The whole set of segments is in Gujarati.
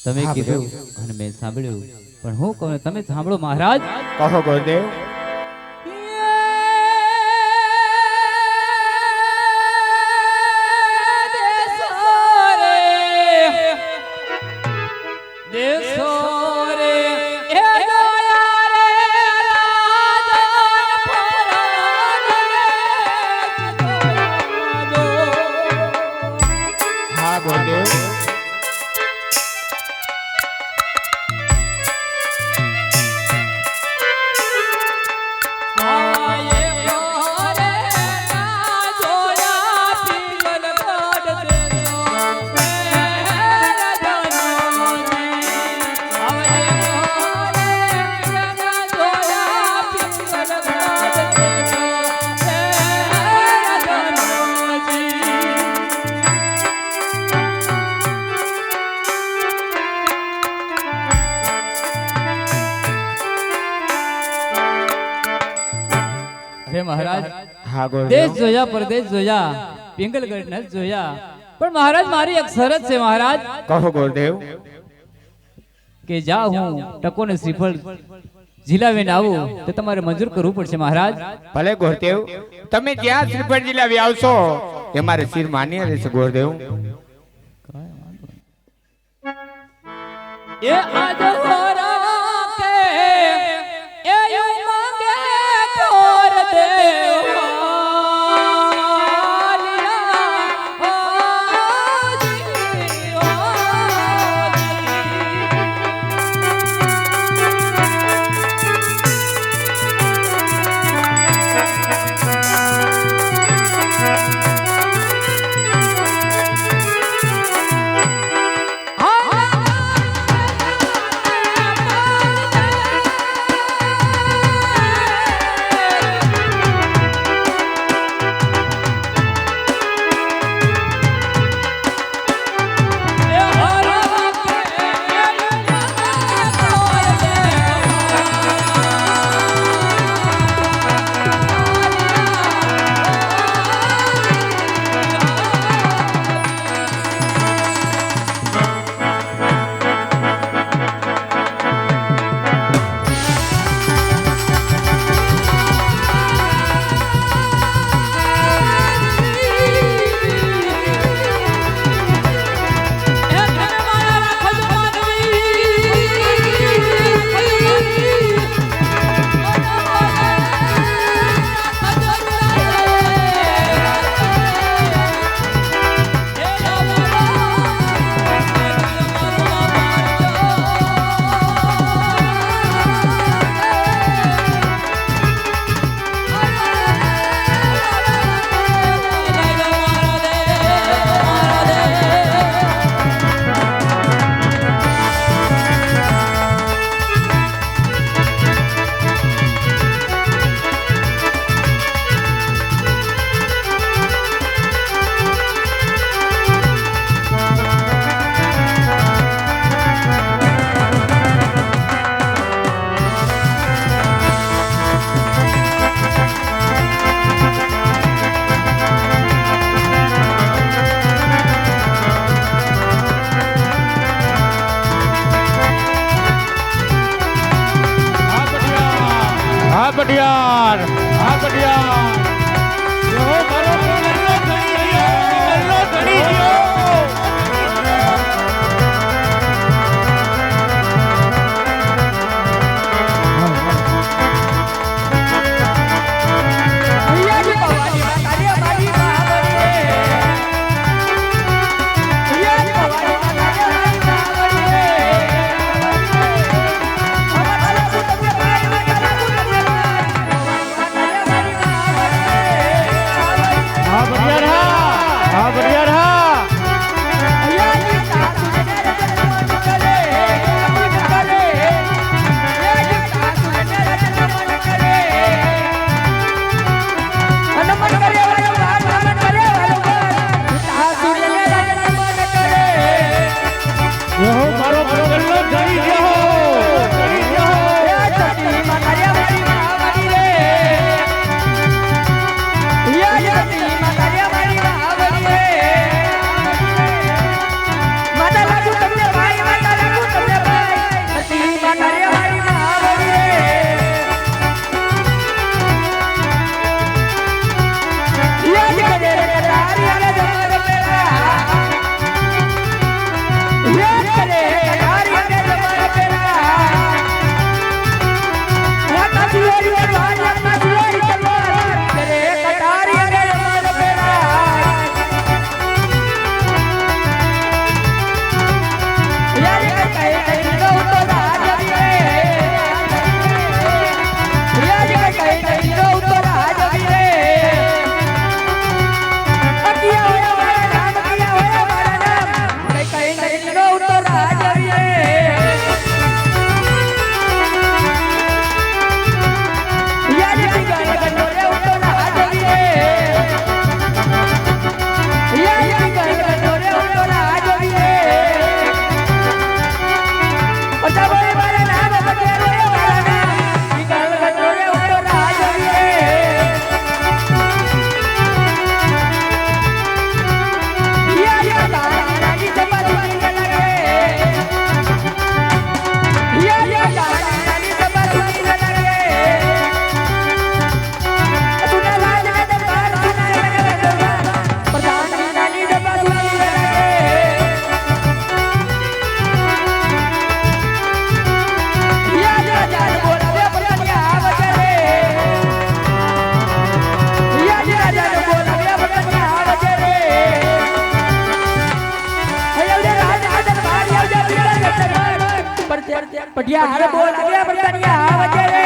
તમે કીધું અને મેં સાંભળ્યું, પણ હું કહું તમે સાંભળો મહારાજ. કહો ગુરુદેવ. હા ગુરુદેવ. હે મહારાજ, હા ગુરુદેવ. દેશ જોયા પરદેશ જોયા, પિંગલગઢ ન જોયા, પણ મહારાજ મારી એક શરત છે મહારાજ. કહો ગુરુદેવ. કે જા હું ટકોને શ્રીફળ ઝીલાવીને આવું તો તમારે મંજૂર કરવું પડશે મહારાજ. ભલે ગુરુદેવ, તમે જ્યાં શ્રીફળ જિલ્લા આવશો એ મારે શિર માન્ય રહેશે ગુરુદેવ. એ આજ હોરા કે એ ઉમંગે કોર પઢિયા હારે બોલ આવ્યા પ્રધાનિયા આ વજે રે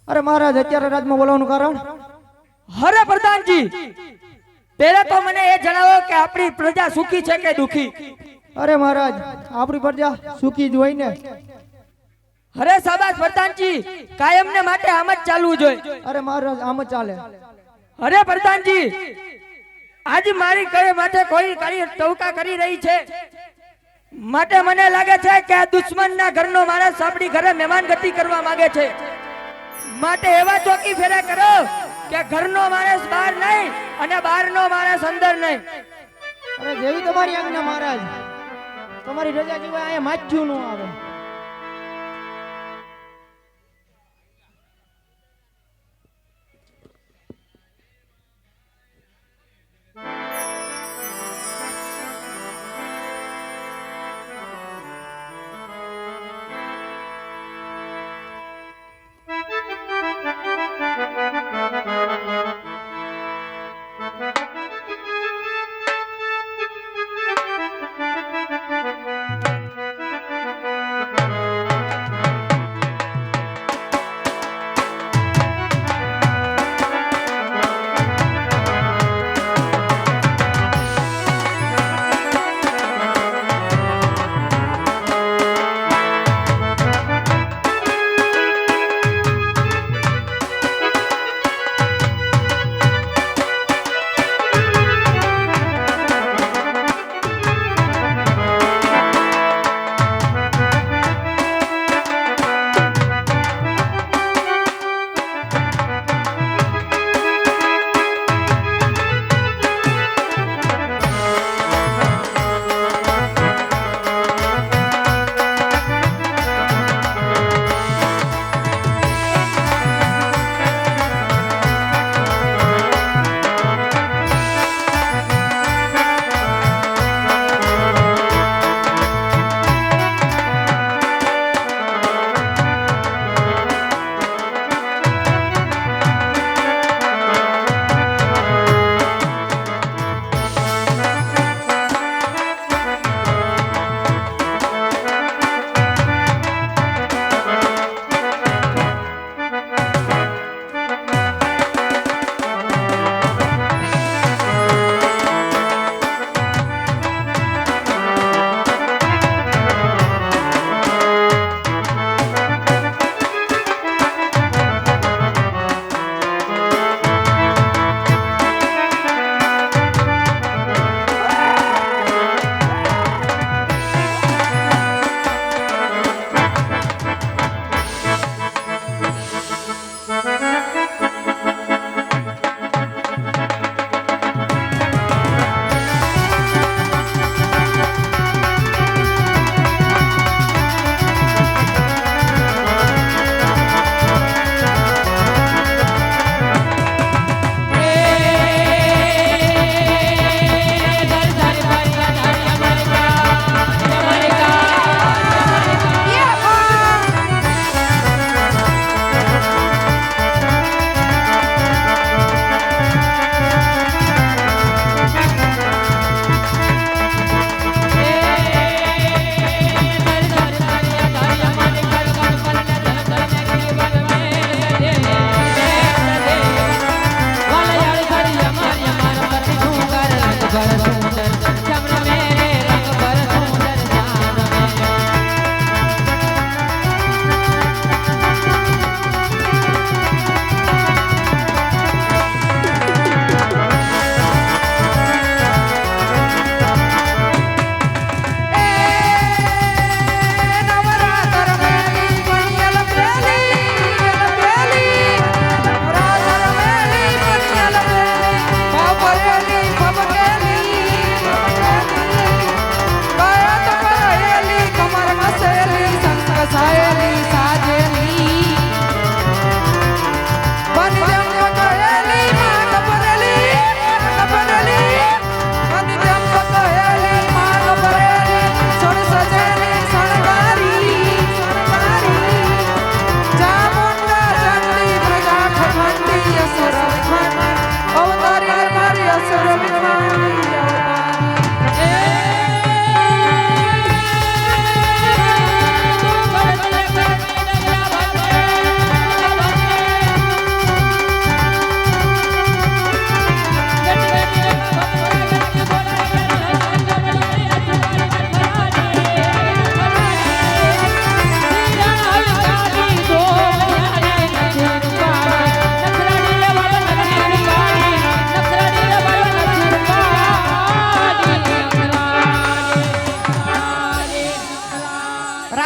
અરે મહારાજ અત્યારે રાજમાં બોલાવવાનું કારણ હરે પ્રધાનજી પહેલા તો મને એ જણાવો કે આપણી પ્રજા સુખી છે કે દુખી અરે મહારાજ આપણી પ્રજા સુખી જ હોય ને હરે સાબાસ પ્રધાનજી કાયમ ને માટે આમ જ ચાલવું જોઈએ અરે મહારાજ આમ જ ચાલે હરે પ્રધાનજી આજ મારી કઈ માથે કોઈ કરી ટવકા કરી રહી છે માટે મને લાગે છે કે આ દુશ્મનના ઘરનો માણસ આપણી ઘરે મહેમાનગતિ કરવા માંગે છે માટે એવા ચોકી ફેરા કરો કે ઘરનો માણસ બહાર નહીં અને બહારનો માણસ અંદર નહીં અરે જેવી તમારી આજ્ઞા મહારાજ તમારી રજા સિવાય અહીંયા માચ્યું ન આવે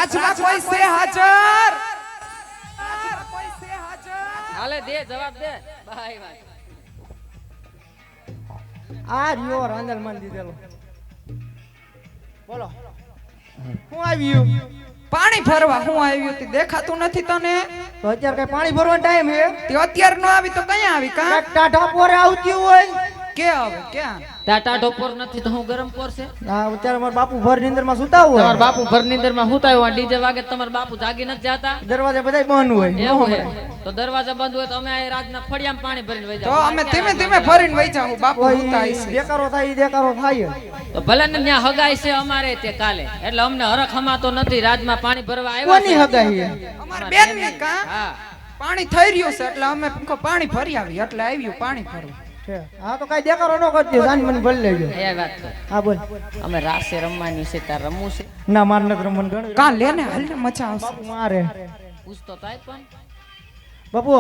રાજમાં કોઈ છે હાજર? હાલે દે જવાબ દે બાય વાત આ રહ્યો રાંદલ માન દીધેલો બોલો હું આવ્યું પાણી ભરવા હું આવ્યું તે દેખાતું નથી તને? તો અત્યારે કઈ પાણી ભરવાનો ટાઈમ હે તે અત્યાર નો આવી તો કયા આવી કા? કાંઈક ટાઢા પોરે આવતી હોય કે આવે ક્યાં? ટાટા ટોપર નથી તો હું ગરમ પડશે હા અત્યારે મારા બાપુ ભર નીંદર માં સુતા હોય તમાર બાપુ ભર નીંદર માં હુતાયો ડીજે વાગે તમાર બાપુ જાગી નથી જાતા દરવાજે બધા બંધ હોય એવું હે તો દરવાજા બંધ હોય તો અમે આ રાતના ફળિયામાં પાણી ભરીને વઈ તો જાવ અમે ધીમે ધીમે ભરીને વઈ જાઉં. બાપુ કોઈ હુતા હશે. દેકારો થાય ઈ દેકારો થાય તો ભલે ને ત્યાં હગાઈ છે અમારે તે કાલે એટલે અમને હરખ હમાતો નથી રાજમાં પાણી ભરવા કોની આવ્યા હગાઈ હે અમાર બેન ને કા હા પાણી થઈ રહ્યું છે એટલે અમે પાણી ભરી આવી એટલે આવ્યું પાણી ભરવા. છે હા તો કઈ દેકારો ન કરતી સાંજ મને ભરી લેજો એ વાત કર હા બોલ અમે રાસે રમવાની છે તાર રમવું છે ના માર નથી રમવાનું ગણ કા લે ને હાલ ને મજા આવશે. બાપુ મારે પૂછતો તાય પણ બાપુ